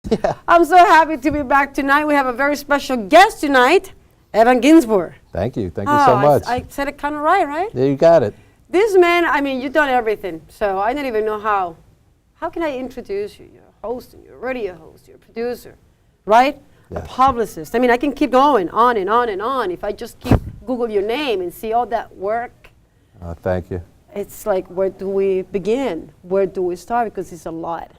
Yeah. I'm so happy to be back tonight. We have a very special guest tonight, Evan Ginzburg. Thank you so much. I said it kind of right? Yeah, you got it. This man, I mean, you've done everything, so I don't even know how. How can I introduce you? You're a host, and you're a radio host, you're a producer, right? Yes. A publicist. I mean, I can keep going on and on and on. If I just keep Google your name and see all that work. Thank you. It's like, where do we begin? Where do we start? Because it's a lot.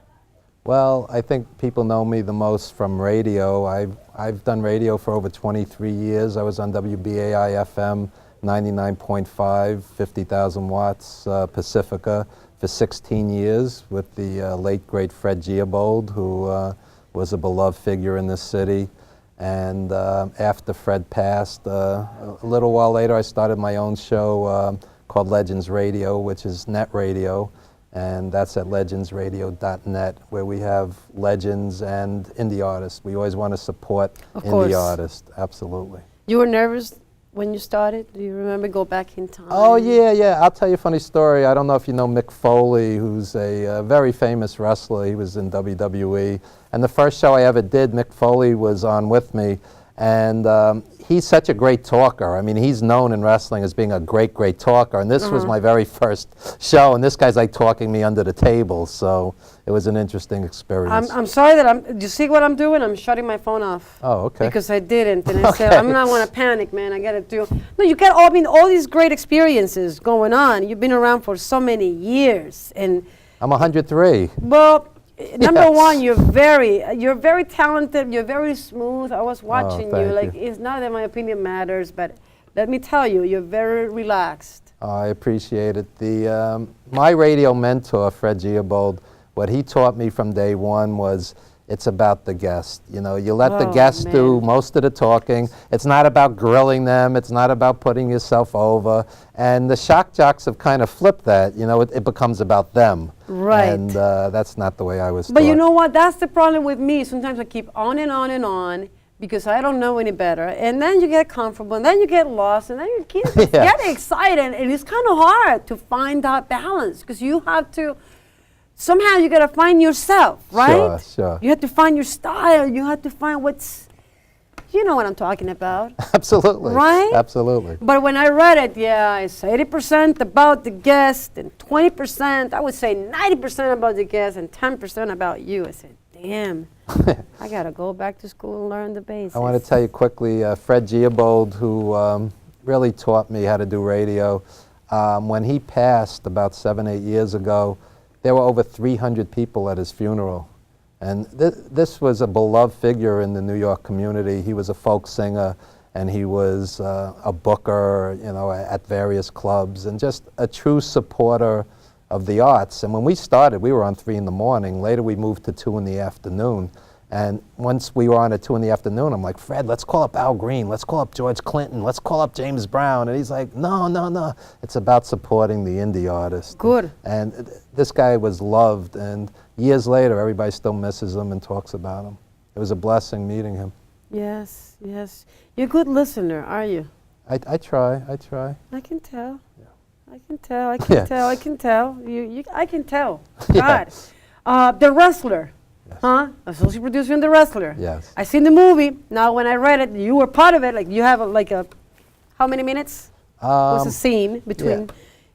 Well, I think people know me the most from radio. I've done radio for over 23 years. I was on WBAI FM 99.5, 50,000 watts, Pacifica for 16 years with the late, great Fred Giabold, who was a beloved figure in this city. And after Fred passed, a little while later, I started my own show called Legends Radio, which is net radio. And that's at legendsradio.net, where we have legends and indie artists. We always want to support indie artists, absolutely. You were nervous when you started? Do you remember go back in time? Oh, yeah. I'll tell you a funny story. I don't know if you know Mick Foley, who's a very famous wrestler. He was in WWE. And the first show I ever did, Mick Foley was on with me. And he's such a great talker. I mean, he's known in wrestling as being a great, great talker. And this was my very first show. And this guy's like talking me under the table. So it was an interesting experience. I'm sorry that you see what I'm doing? I'm shutting my phone off. Oh, okay. Because I didn't. And I said, I'm not want to panic, man. I got to do. No, you got all these great experiences going on. You've been around for so many years. And I'm 103. Well, number one, you're very talented. You're very smooth. I was watching you. Like, it's not that my opinion matters, but let me tell you, you're very relaxed. I appreciate it. My radio mentor, Fred Giabold, what he taught me from day one was it's about the guest. You know, you let the guest do most of the talking. It's not about grilling them. It's not about putting yourself over. And the shock jocks have kind of flipped that. You know, it becomes about them. Right. And that's not the way I was taught. But you know what? That's the problem with me. Sometimes I keep on and on and on because I don't know any better. And then you get comfortable, and then you get lost, and then you keep getting excited. And it's kind of hard to find that balance because you have to. Somehow you got to find yourself, right? Sure. You have to find your style. You have to find you know what I'm talking about. Absolutely. Right? Absolutely. But when I read it, it's 80% about the guest and 20%, I would say 90% about the guest and 10% about you. I said, damn, I got to go back to school and learn the basics. I want to tell you quickly, Fred Giabold, who really taught me how to do radio, when he passed about 7-8 years ago, there were over 300 people at his funeral. And this was a beloved figure in the New York community. He was a folk singer, and he was a booker, you know, at various clubs, and just a true supporter of the arts. And when we started, we were on 3 in the morning. Later, we moved to 2 in the afternoon. And once we were on at 2 in the afternoon, I'm like, Fred, let's call up Al Green. Let's call up George Clinton. Let's call up James Brown. And he's like, no. It's about supporting the indie artist. Good. And this guy was loved. And years later, everybody still misses him and talks about him. It was a blessing meeting him. Yes. You're a good listener, are you? I try. I can tell. Yeah. I can tell. I can tell. God. The Wrestler. Yes. Huh? Associate producer in The Wrestler. Yes. I seen the movie. Now, when I read it, you were part of it. Like, you have how many minutes? What's the scene between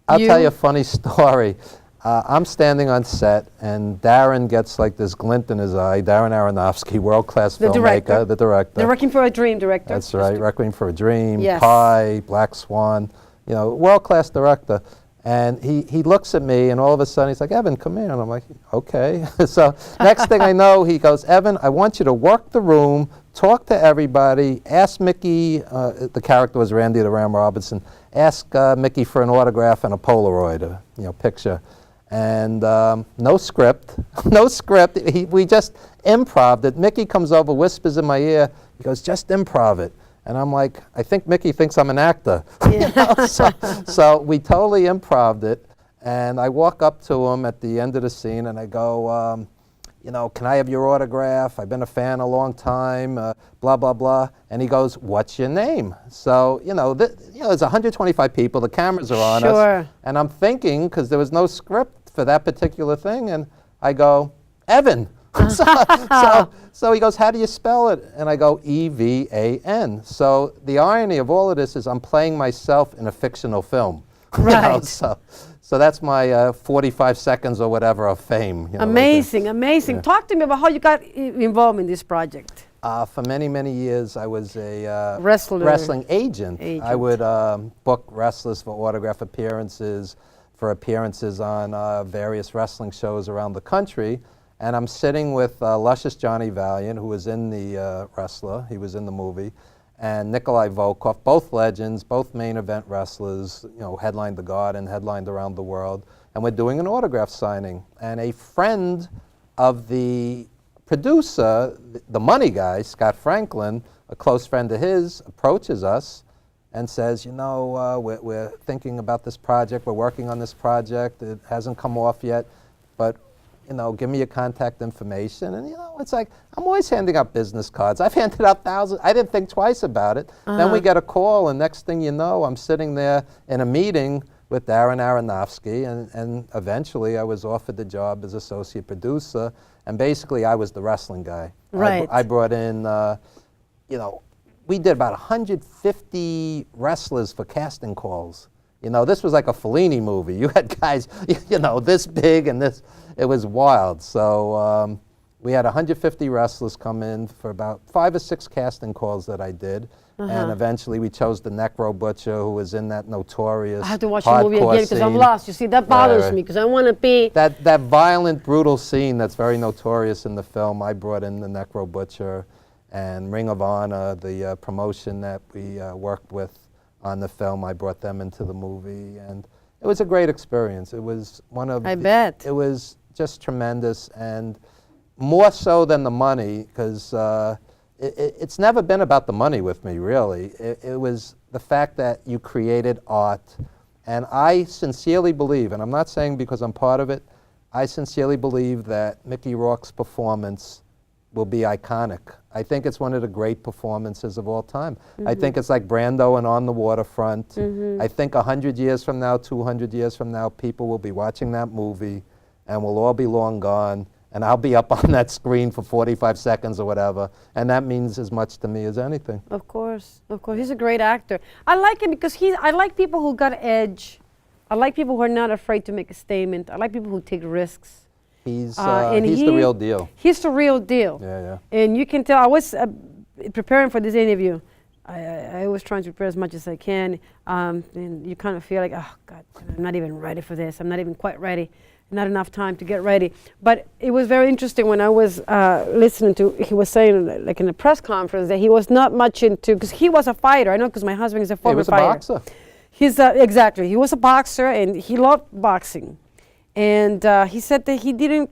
I'll tell you a funny story. I'm standing on set, and Darren gets like this glint in his eye. Darren Aronofsky, world-class filmmaker, the director. The Requiem for a Dream director. That's right, Requiem for a Dream, Yes. Pie, Black Swan, you know, world-class director. And he looks at me, and all of a sudden he's like, Evan, come here. And I'm like, okay. So next thing I know, he goes, Evan, I want you to work the room, talk to everybody, ask Mickey, the character was Randy the Ram Robinson, ask Mickey for an autograph and a Polaroid, picture. And no script, we just improv it. Mickey comes over, whispers in my ear, he goes, just improv it. And I'm like, I think Mickey thinks I'm an actor. Yeah. So we totally improv'd it. And I walk up to him at the end of the scene and I go, can I have your autograph? I've been a fan a long time, blah, blah, blah. And he goes, what's your name? So, there's 125 people, the cameras are on us. And I'm thinking, because there was no script for that particular thing, and I go, Evan. So he goes, how do you spell it? And I go, E-V-A-N. So the irony of all of this is I'm playing myself in a fictional film. You know, Right. so that's my 45 seconds or whatever of fame. You know, Amazing, amazing. Yeah. Talk to me about how you got involved in this project. For many, many years, I was a Wrestling agent. I would book wrestlers for autograph appearances, for appearances on various wrestling shows around the country. And I'm sitting with luscious Johnny Valiant, who was in the wrestler. He was in the movie. And Nikolai Volkov, both legends, both main event wrestlers, you know, headlined the Garden, headlined around the world. And we're doing an autograph signing. And a friend of the producer, the money guy, Scott Franklin, a close friend of his, approaches us and says, you know, we're thinking about this project, we're working on this project, it hasn't come off yet, but, you know, give me your contact information. And, you know, it's like, I'm always handing out business cards. I've handed out thousands. I didn't think twice about it. Then we get a call, and next thing you know, I'm sitting there in a meeting with Darren Aronofsky, and eventually I was offered the job as associate producer. And basically, I was the wrestling guy. Right. I brought in, you know, we did about 150 wrestlers for casting calls. You know, this was like a Fellini movie. You had guys, you know, this big and this. It was wild. So we had 150 wrestlers come in for about 5 or 6 casting calls that I did. And eventually we chose the Necro Butcher, who was in that notorious I have to watch the movie hardcore again because I'm scene. lost. You see, that bothers Right. me because I want to be. That violent, brutal scene that's very notorious in the film, I brought in the Necro Butcher, and Ring of Honor, the promotion that we worked with on the film, I brought them into the movie, and it was a great experience. It was one of I bet. It was just tremendous, and more so than the money, because it's never been about the money with me, really. It was the fact that you created art, and I sincerely believe, and I'm not saying because I'm part of it, I sincerely believe that Mickey Rourke's performance will be iconic. I think it's one of the great performances of all time. I think it's like Brando and On the Waterfront. I think 100 years from now, 200 years from now, people will be watching that movie and we'll all be long gone, and I'll be up on that screen for 45 seconds or whatever, and that means as much to me as anything. Of course, of course. He's a great actor. I like him because I like people who got edge. I like people who are not afraid to make a statement. I like people who take risks. He's And the real deal. He's the real deal. Yeah. And you can tell, I was preparing for this interview. I was trying to prepare as much as I can. And you kind of feel like, oh, God, I'm not even ready for this. I'm not even quite ready. Not enough time to get ready. But it was very interesting when I was listening to, he was saying, like in a press conference, that he was not much into, because he was a fighter. I know because my husband is a former fighter. He was a boxer. He's exactly. He was a boxer and he loved boxing. And he said that he didn't,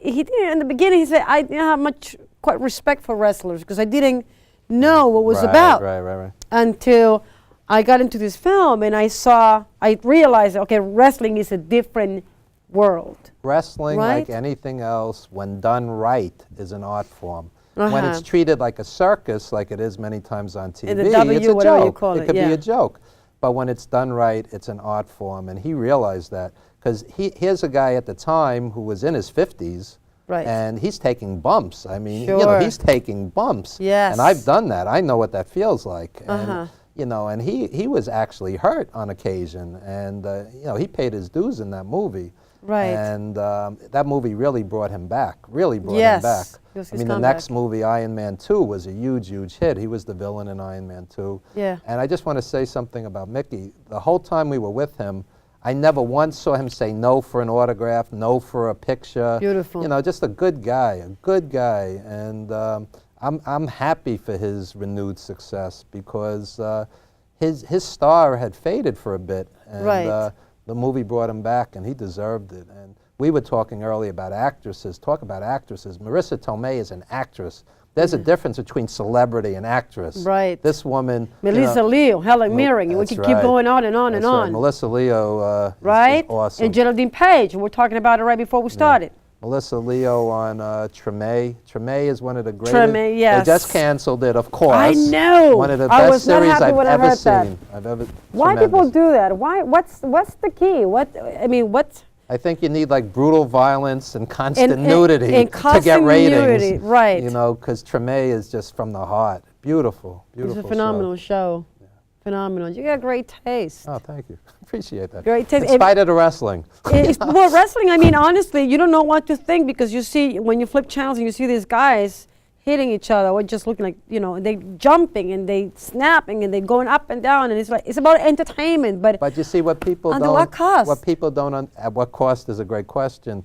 in the beginning, he said, I didn't have much, quite respect for wrestlers because I didn't know what it was about. Right. Until I got into this film and I realized, okay, wrestling is a different world. Wrestling, Right? like anything else, when done right, is an art form. When Uh-huh. it's treated like a circus, like it is many times on TV, the W, it's a whatever you joke. call it, It could yeah. be a joke. But when it's done right, it's an art form, and he realized that. Because here's a guy at the time who was in his 50s, Right. and he's taking bumps. I mean, you know, Sure. he's taking bumps. Yes. And I've done that. I know what that feels like. Uh-huh. And, you know, and he was actually hurt on occasion, and, you know, he paid his dues in that movie. Right. And that movie really brought him back, really brought Yes. him back. It was I his mean, the comeback. next movie, Iron Man 2, was a huge, huge hit. He was the villain in Iron Man 2. Yeah. And I just want to say something about Mickey. The whole time we were with him, I never once saw him say no for an autograph, no for a picture. Beautiful. You know, just a good guy, And I'm happy for his renewed success because his star had faded for a bit. And, Right. the movie brought him back, and he deserved it. And we were talking earlier about actresses. Talk about actresses. Marissa Tomei is an actress. There's a difference between celebrity and actress. Right. This woman, Melissa Leo, Helen Mirren, we that's could keep right. going on and on and That's right. on. Melissa Leo is Right? awesome. And Geraldine Page, we were talking about it right before we started. Melissa Leo on Treme. Treme is one of the greatest. Treme, yes. They just canceled it, of course. I know. One of the I best was not series happy I've when I ever heard that. seen. Why tremendous. people do that? Why? What's the key? I think you need like brutal violence and constant And- nudity and to get constant ratings. nudity, right. You know, because Treme is just from the heart. Beautiful, beautiful It's a phenomenal show. show. Phenomenal. You got great taste. Oh, thank you. Appreciate that. Great taste. In spite of the wrestling. Well, wrestling, I mean, honestly, you don't know what to think because you see, when you flip channels and you see these guys hitting each other or just looking like, you know, they jumping and they snapping and they going up and down, and it's like, it's about entertainment, but But you see, what people Under don't, what cost? what people don't, at what cost is a great question.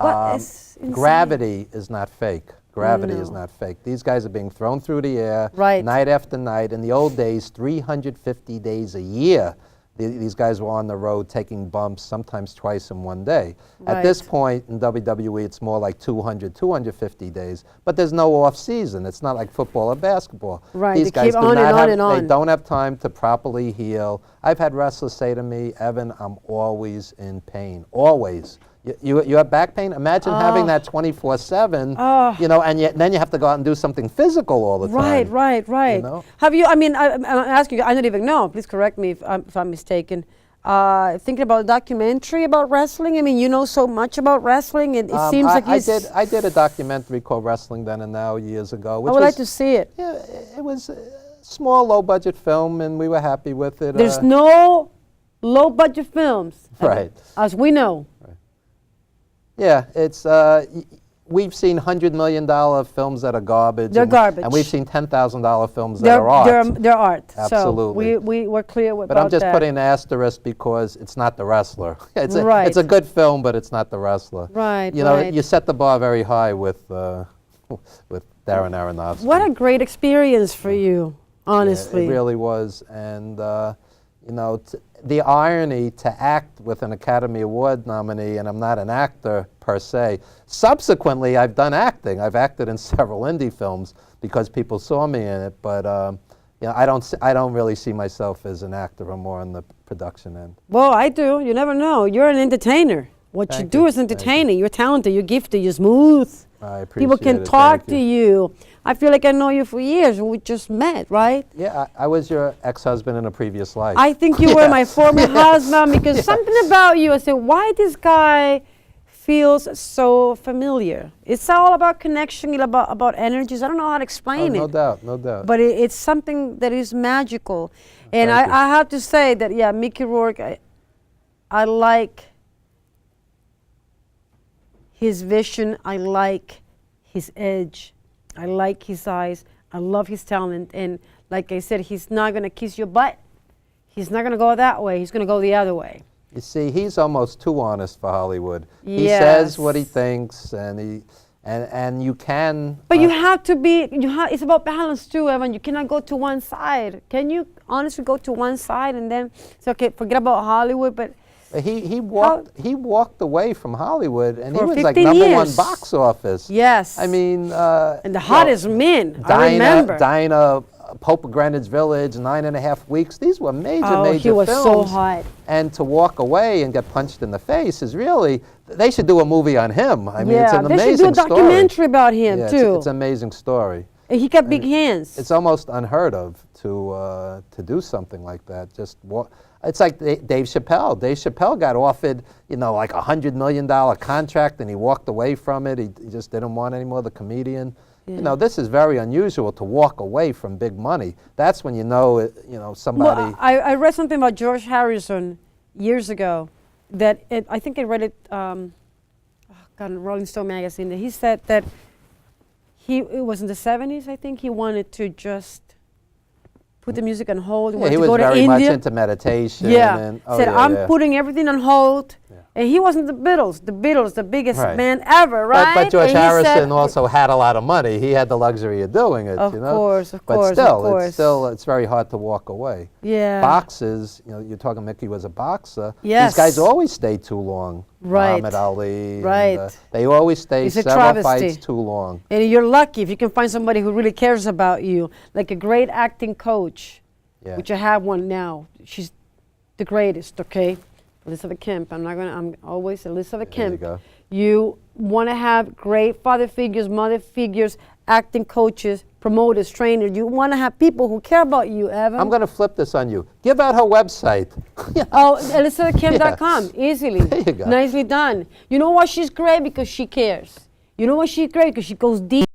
It's insane. Gravity is not fake. Gravity is No. not fake. These guys are being thrown through the air Right. night after night. In the old days, 350 days a year, these guys were on the road taking bumps, sometimes twice in one day. At this Right. point in WWE, it's more like 200, 250 days. But there's no off season. It's not like football or basketball. Right, These they guys keep do on not and on have, and They on. don't have time to properly heal. I've had wrestlers say to me, Evan, I'm always in pain. Always. You have back pain? Imagine having that 24/7, you know, and then you have to go out and do something physical all the time. Right. You know? Have you, I mean, I'm asking you, I don't even know, please correct me if I'm mistaken. Thinking about a documentary about wrestling, I mean, you know so much about wrestling, and it seems like I did a documentary called Wrestling Then and Now years ago. Which I would like was- to see it. Yeah, it was a small, low-budget film, and we were happy with it. There's no low-budget films, Right. as we know. Yeah, it's we've seen $100 million films that are garbage. They're and, garbage. And we've seen $10,000 films that are art. They're art. Absolutely. So we're clear about that. But I'm just putting an asterisk because it's not the wrestler. It's Right. it's a good film, but it's not the wrestler. Right, You know, right. you set the bar very high with Darren Aronofsky. What a great experience for you, Yeah, honestly. it really was, and you know, the irony to act with an Academy Award nominee, and I'm not an actor per se. Subsequently, I've done acting. I've acted in several indie films because people saw me in it, but you know, I don't really see myself as an actor. I'm more on the production end. Well, I do. You never know. You're an entertainer. What you Thank do you. is Thank you. entertaining. You're talented. You're gifted. You're smooth. I appreciate People can it. talk Thank to you. I feel like I know you for years. We just met, right? Yeah, I was your ex-husband in a previous life. I think you were Yeah. my former husband because something about you, I said, why this guy feels so familiar? It's all about connection, about energies. I don't know how to Oh, explain no it. doubt, no doubt. But it's something that is magical. And Thank you. I have to say that, yeah, Mickey Rourke, I like his vision. I like his edge. I like his eyes. I love his talent. And like I said, he's not going to kiss your butt. He's not going to go that way. He's going to go the other way. You see, he's almost too honest for Hollywood. He says what he Yes. thinks, and you can. But you have to be, it's about balance too, Evan. You cannot go to one side. Can you honestly go to one side and then say, okay, forget about Hollywood, but He walked away from Hollywood, and he For was like 15 #1 years. box office. yes. I mean, and the hottest men, I remember. Dinah, Pope of Greenwich Village, 9.5 Weeks. These were major, Oh, major he was films. so hot. And to walk away and get punched in the face is really, they should do a movie on him. I mean, it's an they amazing should do a story. documentary about him Yeah, too. It's an amazing story. And he got big hands. It's almost unheard of to do something like that. Just it's like Dave Chappelle. Dave Chappelle got offered, you know, like $100 million contract, and he walked away from it. He just didn't want any more. The comedian. You know, this is very unusual to walk away from big money. That's when you know, you know, somebody. Well, I read something about George Harrison years ago. That I think I read it. In Rolling Stone magazine. That he said that it was in the 70s. I think he wanted to just put the music on hold. Yeah, wanted he to was go to very much India. into meditation. Yeah, And, said I'm yeah. putting everything on hold. Yeah. And he wasn't the Beatles, the biggest Right. man ever, right? But George And he said- Harrison also had a lot of money. He had the luxury of doing it. Of you know? course, of but course, of still, course. it's very hard to walk away. Yeah. Boxes, you know, you're talking Mickey was a boxer. Yes. These guys always stay too long. Right. Muhammad Ali. Right. And, they always stay It's a several travesty. fights too long. And you're lucky if you can find somebody who really cares about you, like a great acting coach, Yeah. which I have one now. She's the greatest, okay? Elizabeth Kemp. I'm always Elizabeth There you Kemp. go. You want to have great father figures, mother figures, acting coaches, promoters, trainers. You want to have people who care about you, Evan. I'm going to flip this on you. Give out her website. Oh, ElizabethKim.com, easily. There you go. Nicely done. You know why she's great? Because she cares. You know why she's great? Because she goes deep.